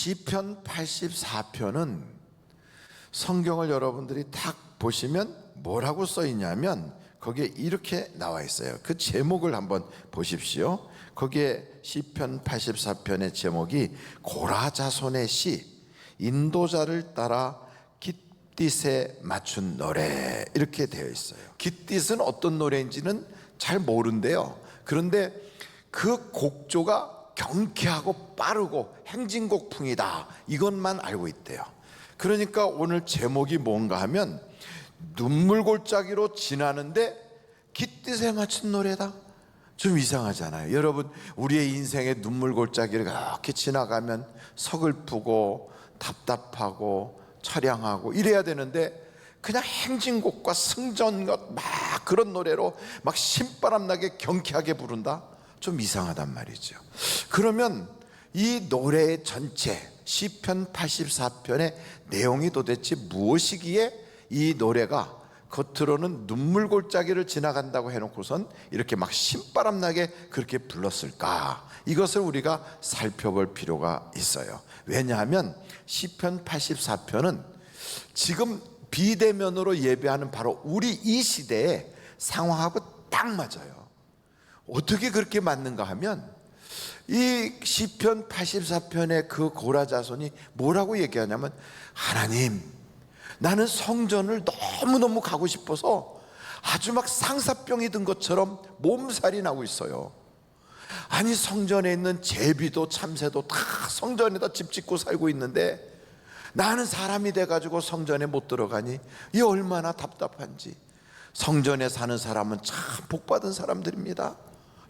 시편 84편은 성경을 여러분들이 딱 보시면 뭐라고 써 있냐면 거기에 이렇게 나와 있어요. 그 제목을 한번 보십시오. 거기에 시편 84편의 제목이 고라 자손의 시, 인도자를 따라 깃딧에 맞춘 노래, 이렇게 되어 있어요. 깃딧은 어떤 노래인지는 잘 모른대요. 그런데 그 곡조가 경쾌하고 빠르고 행진곡풍이다, 이것만 알고 있대요. 그러니까 오늘 제목이 뭔가 하면 눈물골짜기로 지나는데 깃딧에 맞춘 노래다. 좀 이상하잖아요. 여러분, 우리의 인생의 눈물골짜기를 이렇게 지나가면 서글프고 답답하고 처량하고 이래야 되는데 그냥 행진곡과 승전것 막 그런 노래로 막 신바람 나게 경쾌하게 부른다? 좀 이상하단 말이죠. 그러면 이 노래의 전체 시편 84편의 내용이 도대체 무엇이기에 이 노래가 겉으로는 눈물골짜기를 지나간다고 해놓고선 이렇게 막 신바람 나게 그렇게 불렀을까? 이것을 우리가 살펴볼 필요가 있어요. 왜냐하면 시편 84편은 지금 비대면으로 예배하는 바로 우리 이 시대의 상황하고 딱 맞아요. 어떻게 그렇게 맞는가 하면 이 시편 84편의 그 고라 자손이 뭐라고 얘기하냐면, 하나님, 나는 성전을 너무너무 가고 싶어서 아주 막 상사병이 든 것처럼 몸살이 나고 있어요. 아니, 성전에 있는 제비도 참새도 다 성전에다 집 짓고 살고 있는데 나는 사람이 돼가지고 성전에 못 들어가니 이 얼마나 답답한지. 성전에 사는 사람은 참 복받은 사람들입니다,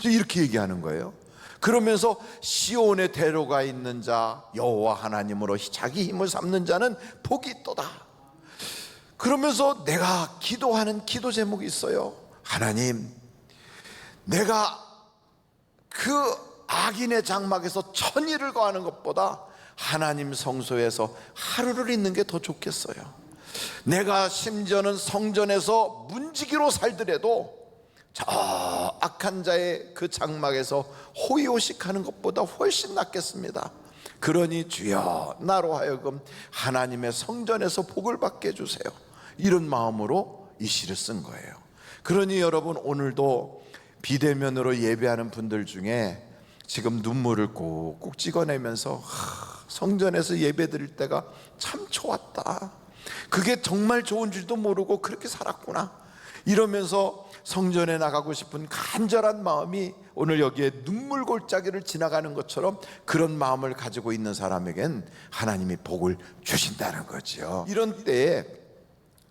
이렇게 얘기하는 거예요. 그러면서 시온에 데려가 있는 자 여호와 하나님으로 자기 힘을 삼는 자는 복이 있도다. 그러면서 내가 기도하는 기도 제목이 있어요. 하나님, 내가 그 악인의 장막에서 천일을 거하는 것보다 하나님 성소에서 하루를 있는 게 더 좋겠어요. 내가 심지어는 성전에서 문지기로 살더라도 저 악한 자의 그 장막에서 호의호식하는 것보다 훨씬 낫겠습니다. 그러니 주여, 나로 하여금 하나님의 성전에서 복을 받게 해주세요. 이런 마음으로 이 시를 쓴 거예요. 그러니 여러분, 오늘도 비대면으로 예배하는 분들 중에 지금 눈물을 꾹꾹 찍어내면서 성전에서 예배 드릴 때가 참 좋았다, 그게 정말 좋은 줄도 모르고 그렇게 살았구나, 이러면서 성전에 나가고 싶은 간절한 마음이 오늘 여기에 눈물골짜기를 지나가는 것처럼 그런 마음을 가지고 있는 사람에겐 하나님이 복을 주신다는 거죠. 이런 때에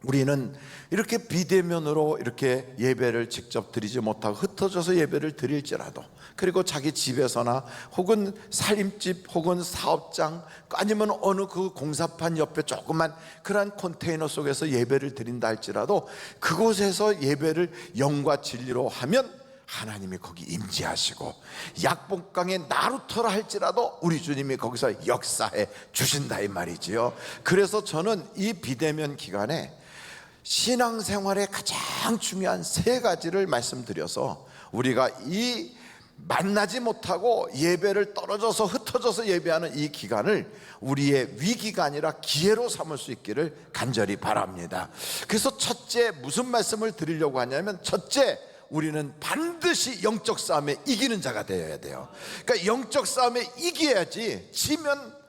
우리는 이렇게 비대면으로 이렇게 예배를 직접 드리지 못하고 흩어져서 예배를 드릴지라도, 그리고 자기 집에서나 혹은 살림집 혹은 사업장 아니면 어느 그 공사판 옆에 조그만 그런 컨테이너 속에서 예배를 드린다 할지라도 그곳에서 예배를 영과 진리로 하면 하나님이 거기 임재하시고, 약복강의 나루터라 할지라도 우리 주님이 거기서 역사해 주신다, 이 말이지요. 그래서 저는 이 비대면 기간에 신앙생활의 가장 중요한 세 가지를 말씀드려서 우리가 이 만나지 못하고 예배를 떨어져서 흩어져서 예배하는 이 기간을 우리의 위기가 아니라 기회로 삼을 수 있기를 간절히 바랍니다. 그래서 첫째, 무슨 말씀을 드리려고 하냐면, 첫째, 우리는 반드시 영적 싸움에 이기는 자가 되어야 돼요. 그러니까 영적 싸움에 이겨야지, 지면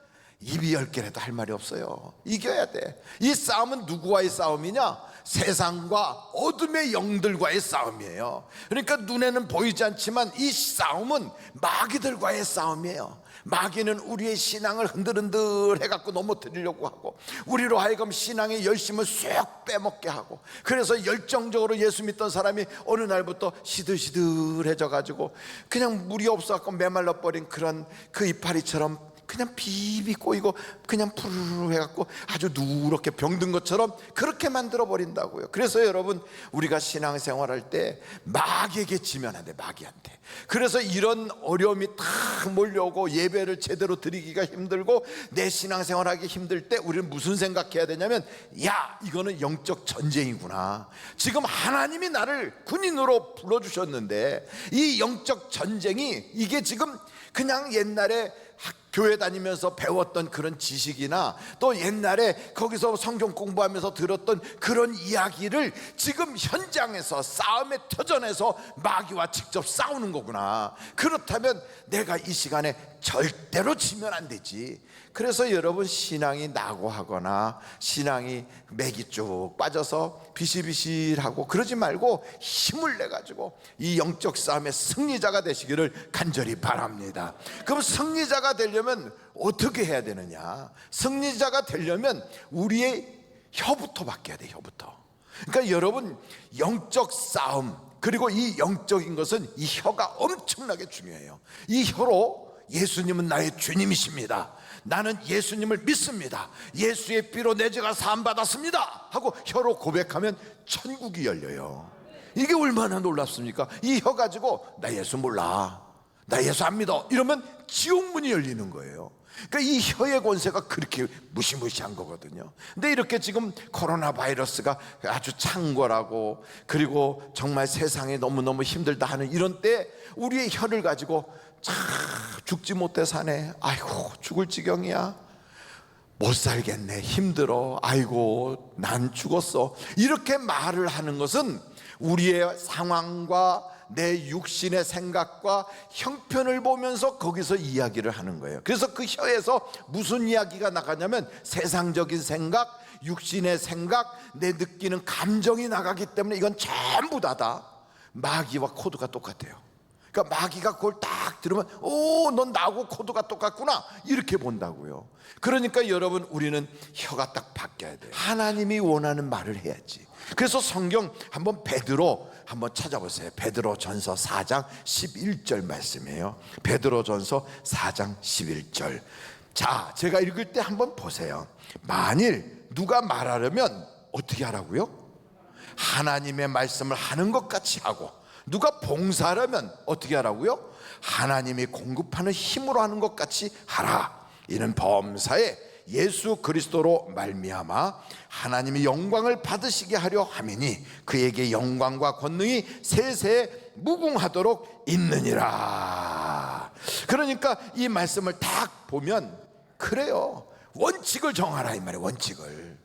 입이 10개라도 할 말이 없어요. 이겨야 돼. 이 싸움은 누구와의 싸움이냐? 세상과 어둠의 영들과의 싸움이에요. 그러니까 눈에는 보이지 않지만 이 싸움은 마귀들과의 싸움이에요. 마귀는 우리의 신앙을 흔들흔들 해갖고 넘어뜨리려고 하고, 우리로 하여금 신앙의 열심을 쏙 빼먹게 하고, 그래서 열정적으로 예수 믿던 사람이 어느 날부터 시들시들해져 가지고 그냥 물이 없어갖고 메말라 버린 그런 그 이파리처럼 그냥 비비 꼬이고 그냥 푸르르 해갖고 아주 누렇게 병든 것처럼 그렇게 만들어 버린다고요. 그래서 여러분, 우리가 신앙생활할 때 마귀에게 지면 안 돼, 마귀한테. 그래서 이런 어려움이 탁 몰려오고 예배를 제대로 드리기가 힘들고 내 신앙생활하기 힘들 때 우리는 무슨 생각해야 되냐면, 야, 이거는 영적 전쟁이구나. 지금 하나님이 나를 군인으로 불러주셨는데 이 영적 전쟁이 이게 지금 그냥 옛날에 교회 다니면서 배웠던 그런 지식이나 또 옛날에 거기서 성경 공부하면서 들었던 그런 이야기를 지금 현장에서 싸움의 터전에서 마귀와 직접 싸우는 거구나. 그렇다면 내가 이 시간에 절대로 지면 안 되지. 그래서 여러분, 신앙이 낙오하거나 신앙이 맥이 쭉 빠져서 비실비실하고 그러지 말고 힘을 내가지고 이 영적 싸움의 승리자가 되시기를 간절히 바랍니다. 그럼 승리자가 되려면 어떻게 해야 되느냐? 승리자가 되려면 우리의 혀부터 바뀌어야 돼. 혀부터. 그러니까 여러분, 영적 싸움, 그리고 이 영적인 것은 이 혀가 엄청나게 중요해요. 이 혀로 예수님은 나의 주님이십니다, 나는 예수님을 믿습니다, 예수의 피로 내 죄가 사함받았습니다 하고 혀로 고백하면 천국이 열려요. 이게 얼마나 놀랍습니까? 이 혀 가지고 나 예수 몰라, 나 예수 안 믿어 이러면 지옥문이 열리는 거예요. 그러니까 이 혀의 권세가 그렇게 무시무시한 거거든요. 근데 이렇게 지금 코로나 바이러스가 아주 창궐하고, 그리고 정말 세상이 너무너무 힘들다 하는 이런 때 우리의 혀를 가지고 참 죽지 못해 사네, 아이고 죽을 지경이야, 못 살겠네, 힘들어, 아이고 난 죽었어, 이렇게 말을 하는 것은 우리의 상황과 내 육신의 생각과 형편을 보면서 거기서 이야기를 하는 거예요. 그래서 그 혀에서 무슨 이야기가 나가냐면 세상적인 생각, 육신의 생각, 내 느끼는 감정이 나가기 때문에 이건 전부 다다 마귀와 코드가 똑같아요. 그러니까 마귀가 그걸 딱 들으면 넌 나하고 코드가 똑같구나 이렇게 본다고요. 그러니까 여러분, 우리는 혀가 딱 바뀌어야 돼요. 하나님이 원하는 말을 해야지. 그래서 성경 한번 베드로 한번 찾아보세요. 베드로 전서 4장 11절 말씀이에요. 베드로 전서 4장 11절. 자, 제가 읽을 때 한번 보세요. 만일 누가 말하려면 어떻게 하라고요? 하나님의 말씀을 하는 것 같이 하고, 누가 봉사하려면 어떻게 하라고요? 하나님이 공급하는 힘으로 하는 것 같이 하라. 이는 범사에 예수 그리스도로 말미암아 하나님이 영광을 받으시게 하려 함이니 그에게 영광과 권능이 세세에 무궁하도록 있느니라. 그러니까 이 말씀을 딱 보면 그래요, 원칙을 정하라 이 말이에요. 원칙을.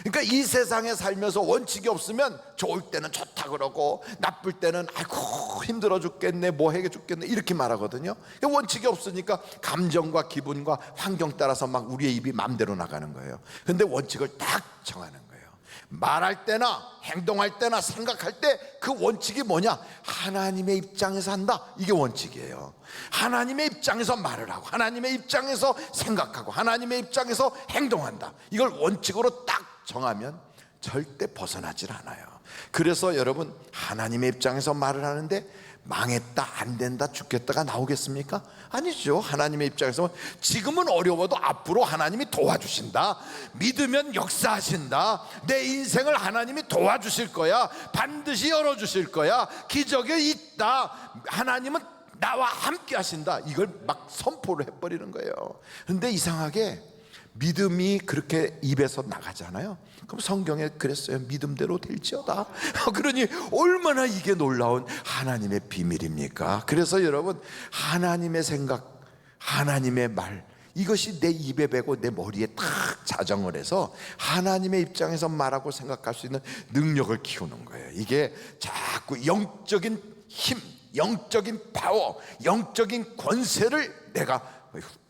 그러니까 이 세상에 살면서 원칙이 없으면 좋을 때는 좋다 그러고 나쁠 때는 아이고 힘들어 죽겠네, 뭐 해게 죽겠네 이렇게 말하거든요. 원칙이 없으니까 감정과 기분과 환경 따라서 막 우리의 입이 마음대로 나가는 거예요. 근데 원칙을 딱 정하는 거예요. 말할 때나 행동할 때나 생각할 때 그 원칙이 뭐냐? 하나님의 입장에서 한다, 이게 원칙이에요. 하나님의 입장에서 말을 하고 하나님의 입장에서 생각하고 하나님의 입장에서 행동한다, 이걸 원칙으로 딱 정하면 절대 벗어나질 않아요. 그래서 여러분, 하나님의 입장에서 말을 하는데 망했다, 안 된다, 죽겠다가 나오겠습니까? 아니죠. 하나님의 입장에서 지금은 어려워도 앞으로 하나님이 도와주신다, 믿으면 역사하신다, 내 인생을 하나님이 도와주실 거야, 반드시 열어주실 거야, 기적이 있다, 하나님은 나와 함께 하신다, 이걸 막 선포를 해버리는 거예요. 근데 이상하게 믿음이 그렇게 입에서 나가잖아요. 그럼 성경에 그랬어요. 믿음대로 될지어다. 그러니 얼마나 이게 놀라운 하나님의 비밀입니까? 그래서 여러분, 하나님의 생각, 하나님의 말, 이것이 내 입에 배고 내 머리에 딱 자정을 해서 하나님의 입장에서 말하고 생각할 수 있는 능력을 키우는 거예요. 이게 자꾸 영적인 힘, 영적인 파워, 영적인 권세를 내가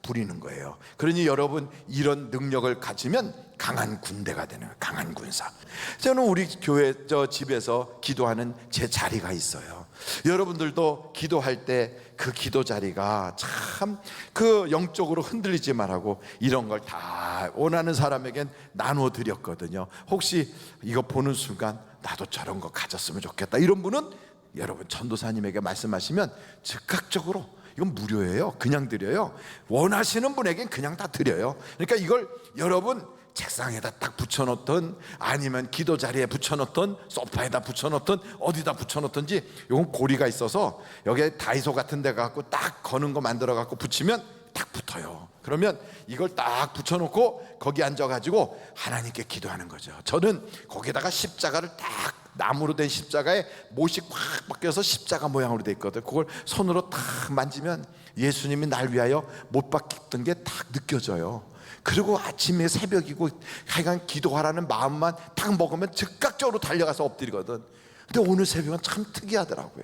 부리는 거예요. 그러니 여러분, 이런 능력을 가지면 강한 군대가 되는 거예요. 강한 군사. 저는 우리 교회 집에서 기도하는 제 자리가 있어요. 여러분들도 기도할 때 그 기도 자리가 참 그 영적으로 흔들리지 말라고 이런 걸 다 원하는 사람에겐 나누어 드렸거든요. 혹시 이거 보는 순간 나도 저런 거 가졌으면 좋겠다, 이런 분은 여러분 전도사님에게 말씀하시면 즉각적으로, 이건 무료예요. 그냥 드려요. 원하시는 분에겐 그냥 다 드려요. 그러니까 이걸 여러분 책상에다 딱 붙여놓든 아니면 기도 자리에 붙여놓든 소파에다 붙여놓든 어디다 붙여놓든지, 이건 고리가 있어서 여기에 다이소 같은 데 갖고 딱 거는 거 만들어 갖고 붙이면 딱 붙어요. 그러면 이걸 딱 붙여놓고 거기 앉아가지고 하나님께 기도하는 거죠. 저는 거기다가 십자가를 딱, 나무로 된 십자가에 못이 꽉 박혀서 십자가 모양으로 돼 있거든. 그걸 손으로 딱 만지면 예수님이 날 위하여 못 박혔던 게 딱 느껴져요. 그리고 아침에 새벽이고 하여간 기도하라는 마음만 딱 먹으면 즉각적으로 달려가서 엎드리거든. 근데 오늘 새벽은 참 특이하더라고요.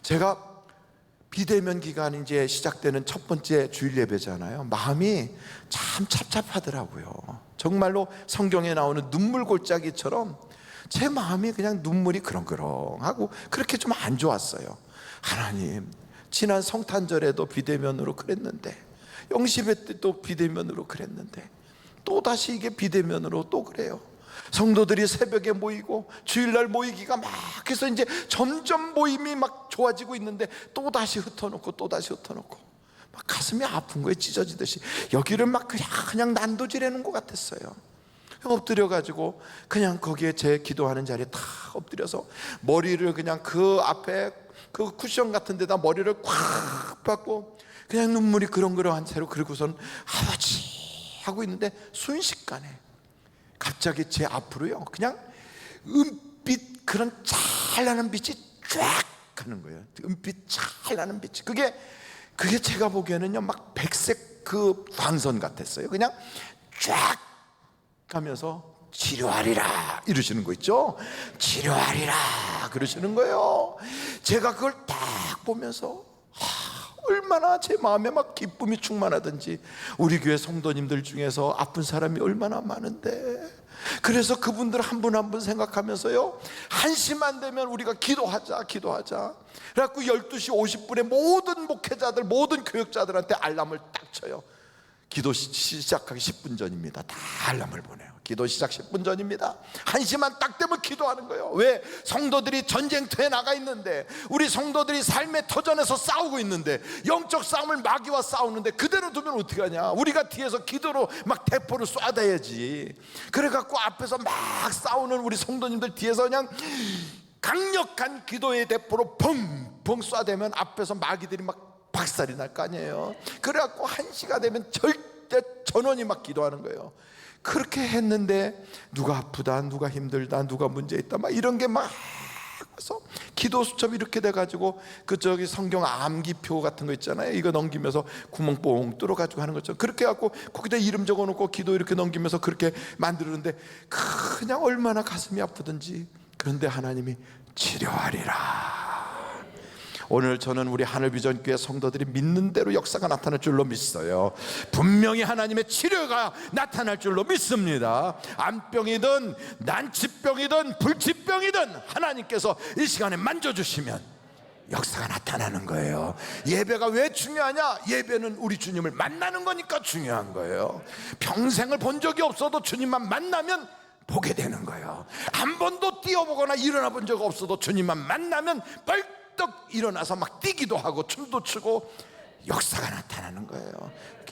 제가 비대면 기간이 이제 시작되는 첫 번째 주일 예배잖아요. 마음이 참 찹찹하더라고요. 정말로 성경에 나오는 눈물 골짜기처럼 제 마음이 그냥 눈물이 그렁그렁하고 그렇게 좀 안 좋았어요. 하나님, 지난 성탄절에도 비대면으로 그랬는데, 영십회 때도 비대면으로 그랬는데, 또다시 이게 비대면으로 또 그래요. 성도들이 새벽에 모이고 주일날 모이기가 막 해서 이제 점점 모임이 막 좋아지고 있는데 또다시 흩어놓고 또다시 흩어놓고 막 가슴이 아픈 거에 찢어지듯이 여기를 막 그냥 난도질하는 것 같았어요. 엎드려가지고 그냥 거기에 제 기도하는 자리에 다 엎드려서 머리를 그냥 그 앞에 그 쿠션 같은 데다 머리를 꽉 박고 그냥 눈물이 그렁그렁한 채로, 그러고선 아버지 하고 있는데 순식간에 갑자기 제 앞으로요 그냥 은빛, 그런 찬란한 빛이 쫙 가는 거예요. 은빛 찬란한 빛이, 그게 제가 보기에는요 막 백색 그 광선 같았어요. 그냥 쫙 가면서 치료하리라 이러시는 거 있죠. 치료하리라 그러시는 거예요. 제가 그걸 딱 보면서 얼마나 제 마음에 막 기쁨이 충만하든지. 우리 교회 성도님들 중에서 아픈 사람이 얼마나 많은데, 그래서 그분들 한 분 한 분 생각하면서요 1시만 되면 우리가 기도하자 그래갖고 12시 50분에 모든 목회자들, 모든 교역자들한테 알람을 딱 쳐요. 기도 시작하기 10분 전입니다. 다 알람을 보내요. 기도 시작 10분 전입니다. 1시만 딱 되면 기도하는 거예요. 왜? 성도들이 전쟁터에 나가 있는데, 우리 성도들이 삶의 터전에서 싸우고 있는데, 영적 싸움을 마귀와 싸우는데 그대로 두면 어떻게 하냐. 우리가 뒤에서 기도로 막 대포를 쏴대야지. 그래갖고 앞에서 막 싸우는 우리 성도님들 뒤에서 그냥 강력한 기도의 대포로 펑펑 쏴대면 앞에서 마귀들이 막 박살이 날 거 아니에요. 그래갖고 1시가 되면 절대 전원이 막 기도하는 거예요. 그렇게 했는데 누가 아프다, 누가 힘들다, 누가 문제 있다, 막 이런 게 막 와서 기도 수첩 이렇게 돼가지고 그 저기 성경 암기표 같은 거 있잖아요. 이거 넘기면서 구멍 뽕 뚫어가지고 하는 것처럼 그렇게 해갖고 거기다 이름 적어놓고 기도 이렇게 넘기면서 그렇게 만드는데 그냥 얼마나 가슴이 아프든지. 그런데 하나님이 치료하리라. 오늘 저는 우리 하늘비전교회 성도들이 믿는 대로 역사가 나타날 줄로 믿어요. 분명히 하나님의 치료가 나타날 줄로 믿습니다. 암병이든 난치병이든 불치병이든 하나님께서 이 시간에 만져주시면 역사가 나타나는 거예요. 예배가 왜 중요하냐? 예배는 우리 주님을 만나는 거니까 중요한 거예요. 평생을 본 적이 없어도 주님만 만나면 보게 되는 거예요. 한 번도 뛰어보거나 일어나 본 적 없어도 주님만 만나면 벌떡 일어나서 막 뛰기도 하고 춤도 추고 역사가 나타나는 거예요.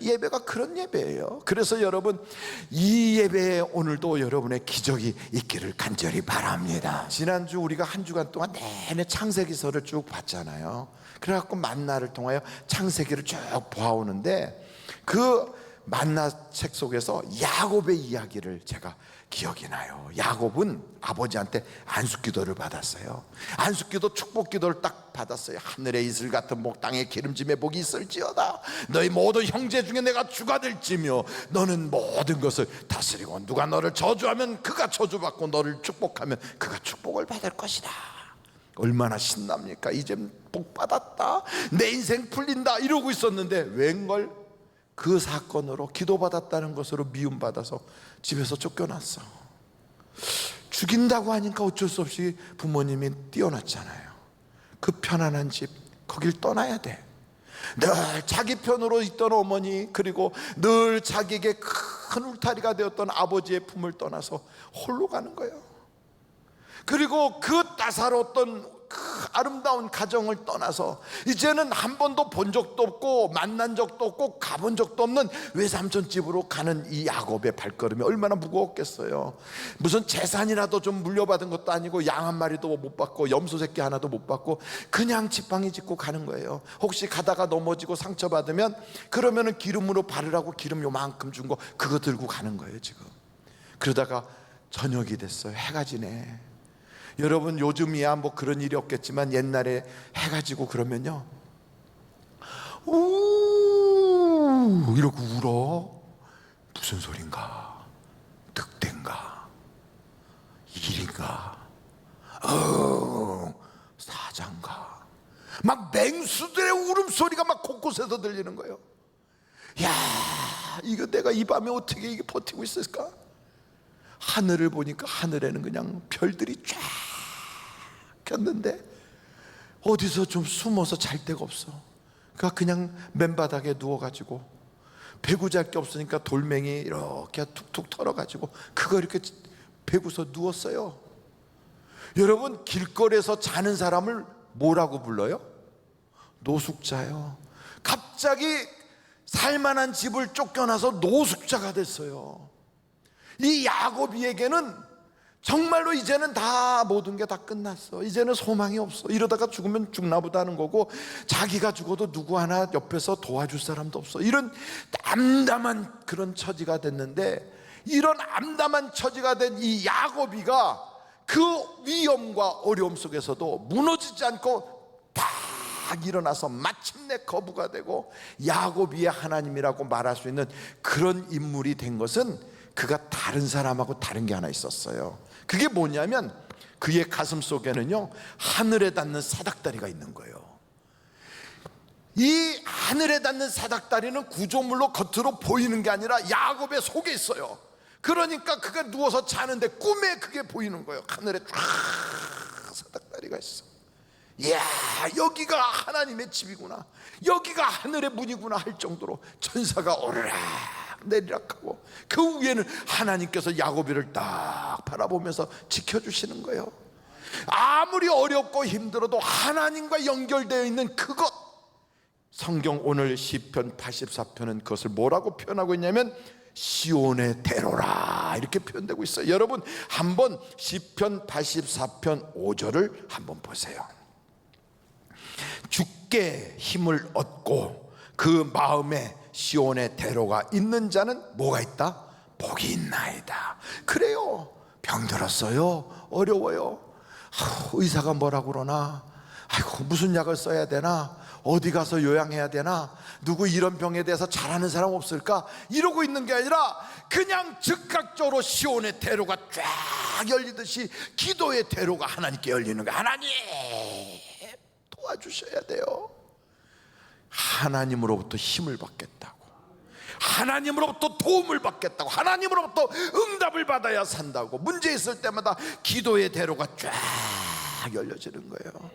예배가 그런 예배예요. 그래서 여러분, 이 예배에 오늘도 여러분의 기적이 있기를 간절히 바랍니다. 지난주 우리가 한 주간 동안 내내 창세기서를 쭉 봤잖아요. 그래갖고 만나를 통하여 창세기를 쭉 보아오는데, 그 만나 책 속에서 야곱의 이야기를 제가 기억이 나요. 야곱은 아버지한테 안수기도를 받았어요. 안수기도 축복기도를 딱 받았어요. 하늘의 이슬 같은 복, 땅의 기름짐의 복이 있을지어다. 너희 모든 형제 중에 내가 주가 될지며 너는 모든 것을 다스리고, 누가 너를 저주하면 그가 저주받고 너를 축복하면 그가 축복을 받을 것이다. 얼마나 신납니까? 이제 복 받았다, 내 인생 풀린다 이러고 있었는데 웬걸 그 사건으로, 기도받았다는 것으로 미움받아서 집에서 쫓겨났어. 죽인다고 하니까 어쩔 수 없이 부모님이 띄워놨잖아요. 그 편안한 집, 거길 떠나야 돼. 늘 자기 편으로 있던 어머니, 그리고 늘 자기에게 큰 울타리가 되었던 아버지의 품을 떠나서 홀로 가는 거예요. 그리고 그 따사로웠던 그 아름다운 가정을 떠나서 이제는 한 번도 본 적도 없고 만난 적도 없고 가본 적도 없는 외삼촌 집으로 가는 이 야곱의 발걸음이 얼마나 무거웠겠어요. 무슨 재산이라도 좀 물려받은 것도 아니고 양 한 마리도 못 받고 염소 새끼 하나도 못 받고 그냥 지팡이 짚고 가는 거예요. 혹시 가다가 넘어지고 상처받으면 그러면은 기름으로 바르라고 기름 요만큼 준 거 그거 들고 가는 거예요 지금. 그러다가 저녁이 됐어요. 해가 지네. 여러분, 요즘이야 뭐 그런 일이 없겠지만 옛날에 해가 지고 그러면요 우 이러고 울어. 무슨 소린가? 늑대인가? 일인가? 사자인가? 막 맹수들의 울음소리가 막 곳곳에서 들리는 거예요. 야, 이거 내가 이 밤에 어떻게 이게 버티고 있을까? 하늘을 보니까 하늘에는 그냥 별들이 쫙 꼈는데 어디서 좀 숨어서 잘 데가 없어. 그러니까 그냥 맨바닥에 누워가지고 배구 잘 게 없으니까 돌멩이 이렇게 툭툭 털어가지고 그거 이렇게 베고서 누웠어요. 여러분, 길거리에서 자는 사람을 뭐라고 불러요? 노숙자요. 갑자기 살만한 집을 쫓겨나서 노숙자가 됐어요. 이 야곱이에게는 정말로 이제는 다 모든 게 다 끝났어. 이제는 소망이 없어. 이러다가 죽으면 죽나보다 하는 거고, 자기가 죽어도 누구 하나 옆에서 도와줄 사람도 없어. 이런 암담한 그런 처지가 됐는데, 이런 암담한 처지가 된 이 야곱이가 그 위험과 어려움 속에서도 무너지지 않고 딱 일어나서 마침내 거부가 되고 야곱이의 하나님이라고 말할 수 있는 그런 인물이 된 것은 그가 다른 사람하고 다른 게 하나 있었어요. 그게 뭐냐면 그의 가슴 속에는요, 하늘에 닿는 사닥다리가 있는 거예요. 이 하늘에 닿는 사닥다리는 구조물로 겉으로 보이는 게 아니라 야곱의 속에 있어요. 그러니까 그가 누워서 자는데 꿈에 그게 보이는 거예요. 하늘에 쫙 사닥다리가 있어. 이야, 여기가 하나님의 집이구나, 여기가 하늘의 문이구나 할 정도로 천사가 오르락 내리락하고 그 위에는 하나님께서 야곱이를 딱 바라보면서 지켜주시는 거예요. 아무리 어렵고 힘들어도 하나님과 연결되어 있는 그것, 성경 오늘 시편 84편은 그것을 뭐라고 표현하고 있냐면 시온의 대로라 이렇게 표현되고 있어요. 여러분, 한번 시편 84편 5절을 한번 보세요. 주께 힘을 얻고 그 마음에 시온의 대로가 있는 자는 뭐가 있다? 복이 있나이다. 그래요. 병들었어요, 어려워요, 의사가 뭐라고 그러나, 아이고 무슨 약을 써야 되나, 어디 가서 요양해야 되나, 누구 이런 병에 대해서 잘 아는 사람 없을까, 이러고 있는 게 아니라 그냥 즉각적으로 시온의 대로가 쫙 열리듯이 기도의 대로가 하나님께 열리는 거예요. 하나님 도와주셔야 돼요. 하나님으로부터 힘을 받겠다고, 하나님으로부터 도움을 받겠다고, 하나님으로부터 응답을 받아야 산다고 문제 있을 때마다 기도의 대로가 쫙 열려지는 거예요.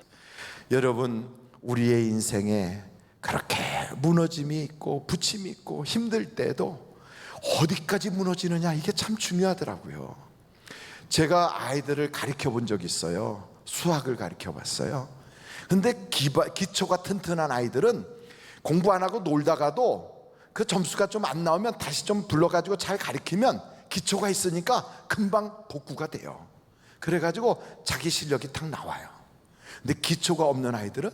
여러분, 우리의 인생에 그렇게 무너짐이 있고 부침이 있고 힘들 때도 어디까지 무너지느냐, 이게 참 중요하더라고요. 제가 아이들을 가르쳐 본 적이 있어요. 수학을 가르쳐 봤어요. 근데 기초가 튼튼한 아이들은 공부 안 하고 놀다가도 그 점수가 좀 안 나오면 다시 좀 불러가지고 잘 가르치면 기초가 있으니까 금방 복구가 돼요. 그래가지고 자기 실력이 탁 나와요. 근데 기초가 없는 아이들은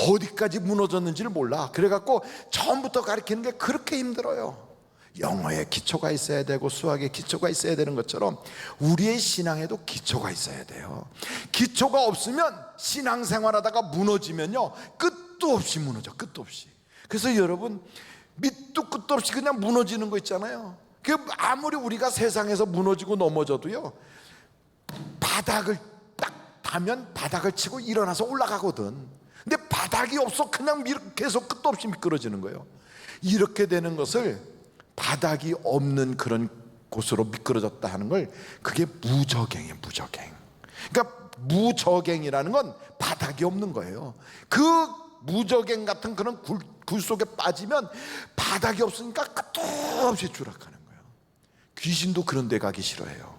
어디까지 무너졌는지를 몰라. 그래갖고 처음부터 가르치는 게 그렇게 힘들어요. 영어에 기초가 있어야 되고 수학에 기초가 있어야 되는 것처럼 우리의 신앙에도 기초가 있어야 돼요. 기초가 없으면 신앙생활하다가 무너지면요, 끝도 없이 무너져, 끝도 없이. 그래서 여러분, 밑도 끝도 없이 그냥 무너지는 거 있잖아요. 그 아무리 우리가 세상에서 무너지고 넘어져도요, 바닥을 딱 닿으면 바닥을 치고 일어나서 올라가거든. 근데 바닥이 없어 그냥 계속 끝도 없이 미끄러지는 거예요. 이렇게 되는 것을 바닥이 없는 그런 곳으로 미끄러졌다 하는 걸, 그게 무저갱이에요, 무저갱. 그러니까 무저갱이라는 건 바닥이 없는 거예요. 그 무저갱 같은 그런 굴 속에 빠지면 바닥이 없으니까 끝도 없이 추락하는 거예요. 귀신도 그런 데 가기 싫어해요.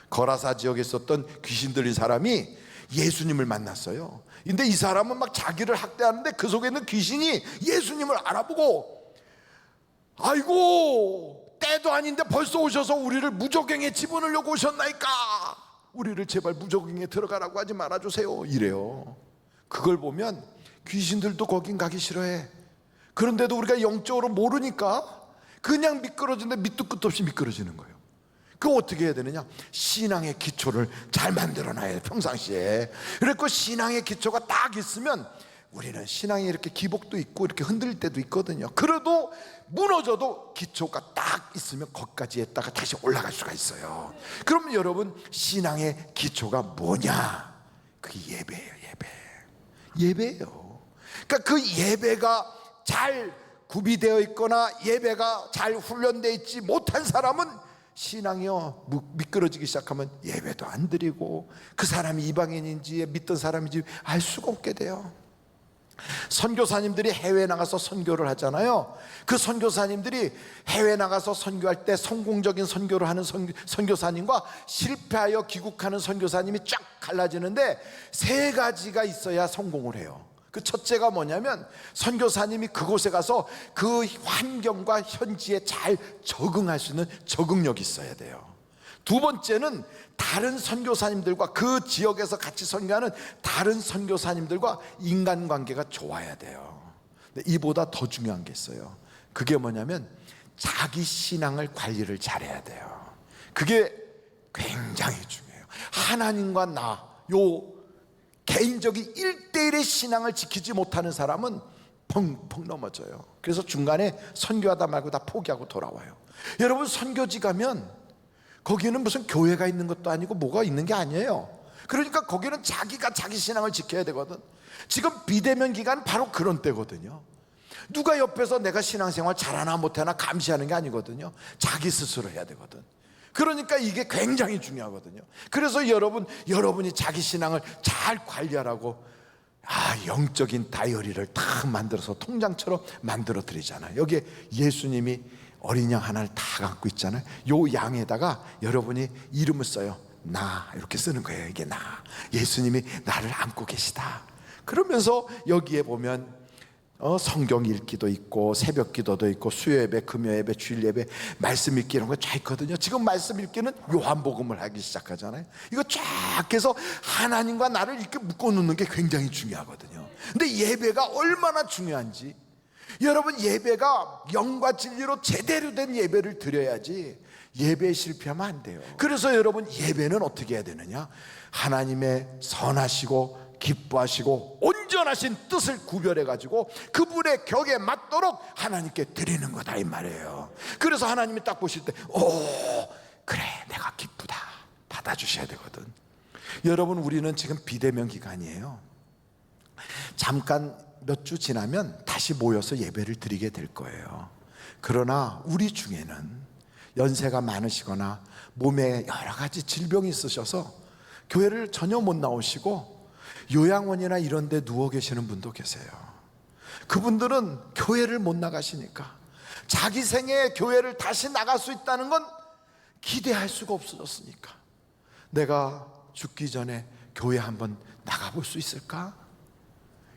거라사 지역에 있었던 귀신 들린 사람이 예수님을 만났어요. 근데 이 사람은 막 자기를 학대하는데 그 속에 있는 귀신이 예수님을 알아보고, 아이고 때도 아닌데 벌써 오셔서 우리를 무저갱에 집어넣으려고 오셨나이까, 우리를 제발 무저갱에 들어가라고 하지 말아주세요, 이래요. 그걸 보면 귀신들도 거긴 가기 싫어해. 그런데도 우리가 영적으로 모르니까 그냥 미끄러지는데 밑도 끝도 없이 미끄러지는 거예요. 그거 어떻게 해야 되느냐? 신앙의 기초를 잘 만들어 놔야 돼, 평상시에. 그래서 신앙의 기초가 딱 있으면 우리는 신앙이 이렇게 기복도 있고 이렇게 흔들릴 때도 있거든요. 그래도 무너져도 기초가 딱 있으면 거기까지 했다가 다시 올라갈 수가 있어요. 그럼 여러분, 신앙의 기초가 뭐냐? 그게 예배예요. 예배예요. 그러니까 그 예배가 잘 구비되어 있거나 예배가 잘 훈련되어 있지 못한 사람은 신앙이요 미끄러지기 시작하면 예배도 안 드리고 그 사람이 이방인인지 믿던 사람인지 알 수가 없게 돼요. 선교사님들이 해외에 나가서 선교를 하잖아요. 그 선교사님들이 해외에 나가서 선교할 때 성공적인 선교를 하는 선교사님과 실패하여 귀국하는 선교사님이 쫙 갈라지는데 세 가지가 있어야 성공을 해요. 그 첫째가 뭐냐면 선교사님이 그곳에 가서 그 환경과 현지에 잘 적응할 수 있는 적응력이 있어야 돼요. 두 번째는 다른 선교사님들과 그 지역에서 같이 선교하는 다른 선교사님들과 인간관계가 좋아야 돼요. 근데 이보다 더 중요한 게 있어요. 그게 뭐냐면 자기 신앙을 관리를 잘해야 돼요. 그게 굉장히 중요해요. 하나님과 나, 요 개인적인 1대1의 신앙을 지키지 못하는 사람은 펑펑 넘어져요. 그래서 중간에 선교하다 말고 다 포기하고 돌아와요. 여러분, 선교지 가면 거기는 무슨 교회가 있는 것도 아니고 뭐가 있는 게 아니에요. 그러니까 거기는 자기가 자기 신앙을 지켜야 되거든. 지금 비대면 기간 바로 그런 때거든요. 누가 옆에서 내가 신앙생활 잘하나 못하나 감시하는 게 아니거든요. 자기 스스로 해야 되거든. 그러니까 이게 굉장히 중요하거든요. 그래서 여러분이 자기 신앙을 잘 관리하라고 영적인 다이어리를 딱 만들어서 통장처럼 만들어 드리잖아요. 여기에 예수님이 어린 양 하나를 다 갖고 있잖아요. 요 양에다가 여러분이 이름을 써요. 나 이렇게 쓰는 거예요. 이게 나, 예수님이 나를 안고 계시다. 그러면서 여기에 보면 성경 읽기도 있고 새벽 기도도 있고 수요 예배, 금요 예배, 주일 예배, 말씀 읽기 이런 거 쫙 있거든요. 지금 말씀 읽기는 요한복음을 하기 시작하잖아요. 이거 쫙 해서 하나님과 나를 이렇게 묶어 놓는 게 굉장히 중요하거든요. 근데 예배가 얼마나 중요한지, 여러분, 예배가 영과 진리로 제대로 된 예배를 드려야지 예배에 실패하면 안 돼요. 그래서 여러분, 예배는 어떻게 해야 되느냐? 하나님의 선하시고 기뻐하시고 온전하신 뜻을 구별해 가지고 그분의 격에 맞도록 하나님께 드리는 거다 이 말이에요. 그래서 하나님이 딱 보실 때 그래, 내가 기쁘다 받아주셔야 되거든. 여러분, 우리는 지금 비대면 기간이에요. 잠깐 몇 주 지나면 다시 모여서 예배를 드리게 될 거예요. 그러나 우리 중에는 연세가 많으시거나 몸에 여러 가지 질병이 있으셔서 교회를 전혀 못 나오시고 요양원이나 이런 데 누워 계시는 분도 계세요. 그분들은 교회를 못 나가시니까 자기 생애에 교회를 다시 나갈 수 있다는 건 기대할 수가 없어졌으니까 내가 죽기 전에 교회 한번 나가볼 수 있을까?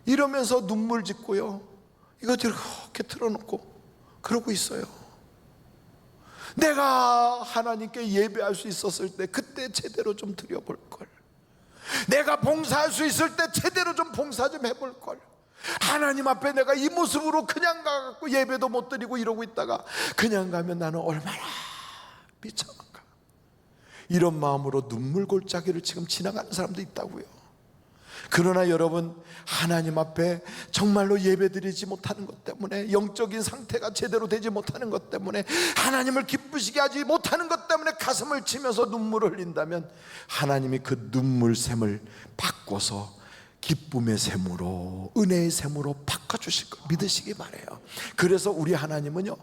이러면서 눈물 짓고요, 이거 이렇게 틀어놓고 그러고 있어요. 내가 하나님께 예배할 수 있었을 때 그때 제대로 좀 드려볼 걸. 내가 봉사할 수 있을 때 제대로 좀 봉사 좀 해볼 걸. 하나님 앞에 내가 이 모습으로 그냥 가갖고 예배도 못 드리고 이러고 있다가 그냥 가면 나는 얼마나 비참한가. 이런 마음으로 눈물 골짜기를 지금 지나가는 사람도 있다고요. 그러나 여러분, 하나님 앞에 정말로 예배드리지 못하는 것 때문에, 영적인 상태가 제대로 되지 못하는 것 때문에, 하나님을 기쁘시게 하지 못하는 것 때문에 가슴을 치면서 눈물을 흘린다면 하나님이 그 눈물샘을 바꿔서 기쁨의 샘으로, 은혜의 샘으로 바꿔주실 거 믿으시기 바라요. 그래서 우리 하나님은요,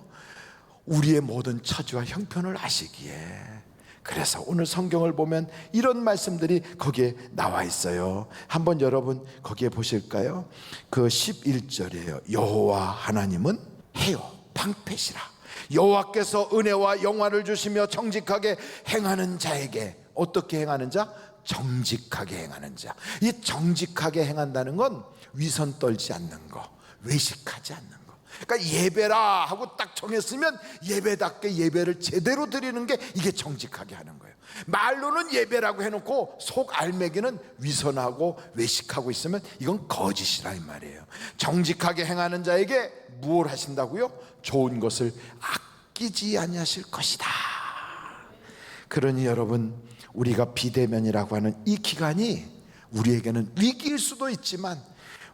우리의 모든 처지와 형편을 아시기에, 그래서 오늘 성경을 보면 이런 말씀들이 거기에 나와 있어요. 한번 여러분 거기에 보실까요? 그 11절이에요. 여호와 하나님은 해요 방패시라. 여호와께서 은혜와 영화를 주시며 정직하게 행하는 자에게. 어떻게 행하는 자? 정직하게 행하는 자. 이 정직하게 행한다는 건 위선 떨지 않는 거, 외식하지 않는 거. 그러니까 예배라 하고 딱 정했으면 예배답게 예배를 제대로 드리는 게 이게 정직하게 하는 거예요. 말로는 예배라고 해놓고 속 알매기는 위선하고 외식하고 있으면 이건 거짓이라 이 말이에요. 정직하게 행하는 자에게 무엇을 하신다고요? 좋은 것을 아끼지 아니하실 것이다. 그러니 여러분, 우리가 비대면이라고 하는 이 기간이 우리에게는 위기일 수도 있지만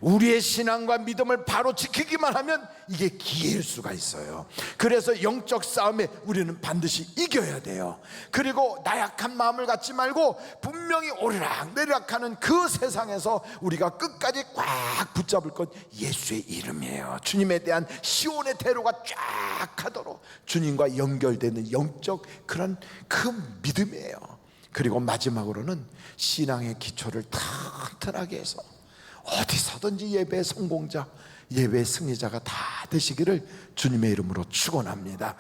우리의 신앙과 믿음을 바로 지키기만 하면 이게 기회일 수가 있어요. 그래서 영적 싸움에 우리는 반드시 이겨야 돼요. 그리고 나약한 마음을 갖지 말고 분명히 오르락내리락하는 그 세상에서 우리가 끝까지 꽉 붙잡을 건 예수의 이름이에요. 주님에 대한 시온의 대로가 쫙 가도록 주님과 연결되는 영적 그런 그 믿음이에요. 그리고 마지막으로는 신앙의 기초를 튼튼하게 해서 어디서든지 예배 성공자, 예배 승리자가 다 되시기를 주님의 이름으로 축원합니다.